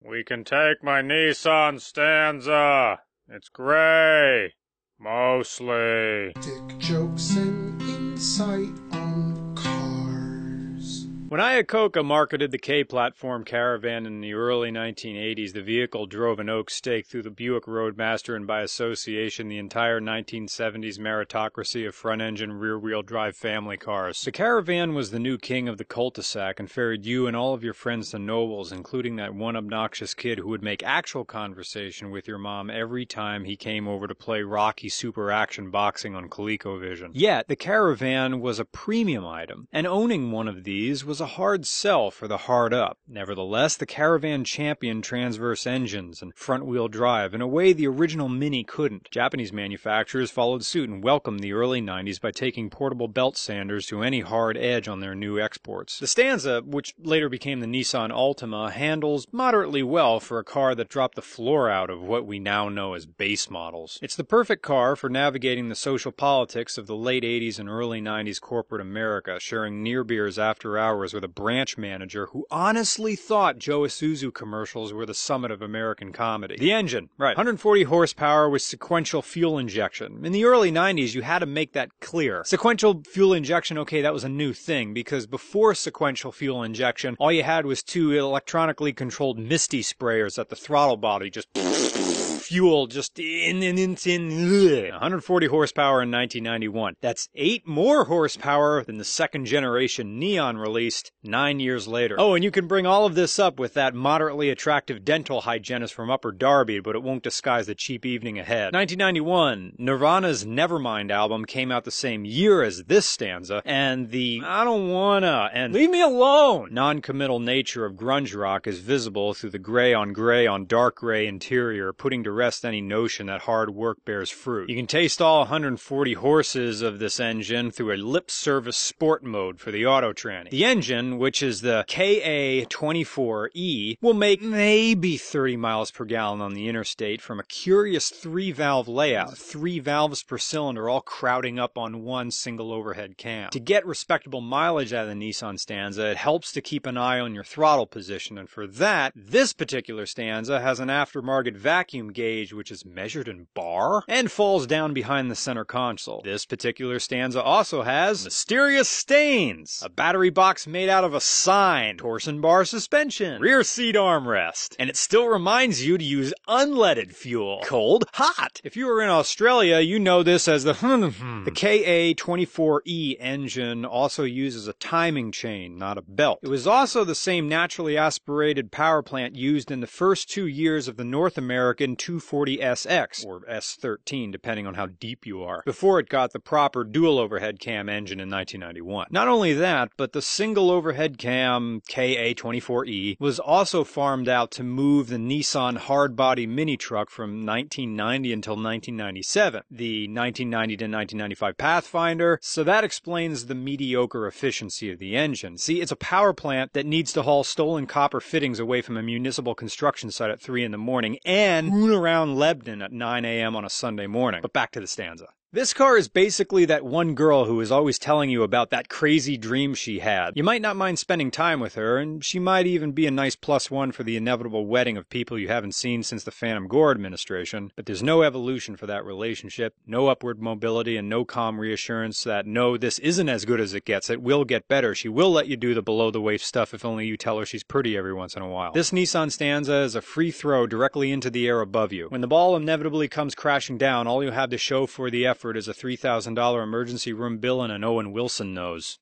We can take my Nissan Stanza. It's gray. Mostly. Dick jokes and insight on cars. When Iacocca marketed the K-platform caravan in the early 1980s, the vehicle drove an oak stake through the Buick Roadmaster and by association the entire 1970s meritocracy of front-engine, rear-wheel drive family cars. The caravan was the new king of the cul-de-sac and ferried you and all of your friends to Nobles, including that one obnoxious kid who would make actual conversation with your mom every time he came over to play Rocky Super Action Boxing on ColecoVision. Yet, the caravan was a premium item, and owning one of these was a hard sell for the hard up. Nevertheless, the caravan championed transverse engines and front-wheel drive in a way the original Mini couldn't. Japanese manufacturers followed suit and welcomed the early 90s by taking portable belt sanders to any hard edge on their new exports. The Stanza, which later became the Nissan Altima, handles moderately well for a car that dropped the floor out of what we now know as base models. It's the perfect car for navigating the social politics of the late 80s and early 90s corporate America, sharing near beers after hours with a branch manager who honestly thought Joe Isuzu commercials were the summit of American comedy. The engine, right, 140 horsepower with sequential fuel injection. In the early 90s, you had to make that clear. Sequential fuel injection, okay, that was a new thing, because before sequential fuel injection, all you had was two electronically controlled Misty sprayers at the throttle body, just fuel just in 140 horsepower in 1991. That's 8 more horsepower than the second generation Neon released 9 years later. Oh, and you can bring all of this up with that moderately attractive dental hygienist from Upper Darby, but it won't disguise the cheap evening ahead. 1991, Nirvana's Nevermind album came out the same year as this Stanza, and the I don't wanna and leave me alone non-committal nature of grunge rock is visible through the gray on dark gray interior, putting to rest any notion that hard work bears fruit. You can taste all 140 horses of this engine through a lip service sport mode for the auto tranny. The engine, which is the KA24E, will make maybe 30 miles per gallon on the interstate from a curious 3-valve layout, 3 valves per cylinder all crowding up on one single overhead cam. To get respectable mileage out of the Nissan Stanza, it helps to keep an eye on your throttle position, and for that, this particular Stanza has an aftermarket vacuum gauge which is measured in bar and falls down behind the center console. This particular Stanza also has mysterious stains, a battery box made out of a sign, torsion bar suspension, rear seat armrest, and it still reminds you to use unleaded fuel. Cold, hot. If you were in Australia, you know this as the The KA24E engine also uses a timing chain, not a belt. It was also the same naturally aspirated power plant used in the first 2 years of the North American 240SX, or S13 depending on how deep you are, before it got the proper dual overhead cam engine in 1991. Not only that, but the single overhead cam KA24E was also farmed out to move the Nissan hardbody mini truck from 1990 until 1997, the 1990 to 1995 Pathfinder, so that explains the mediocre efficiency of the engine. See, it's a power plant that needs to haul stolen copper fittings away from a municipal construction site at 3 in the morning and moon around Lebanon at 9 a.m. on a Sunday morning. But back to the Stanza. This car is basically that one girl who is always telling you about that crazy dream she had. You might not mind spending time with her, and she might even be a nice +1 for the inevitable wedding of people you haven't seen since the Phantom Gore administration, but there's no evolution for that relationship, no upward mobility, and no calm reassurance that no, this isn't as good as it gets, it will get better, she will let you do the below-the-waist stuff if only you tell her she's pretty every once in a while. This Nissan Stanza is a free throw directly into the air above you. When the ball inevitably comes crashing down, all you have to show for the effort is a $3,000 emergency room bill and an Owen Wilson nose.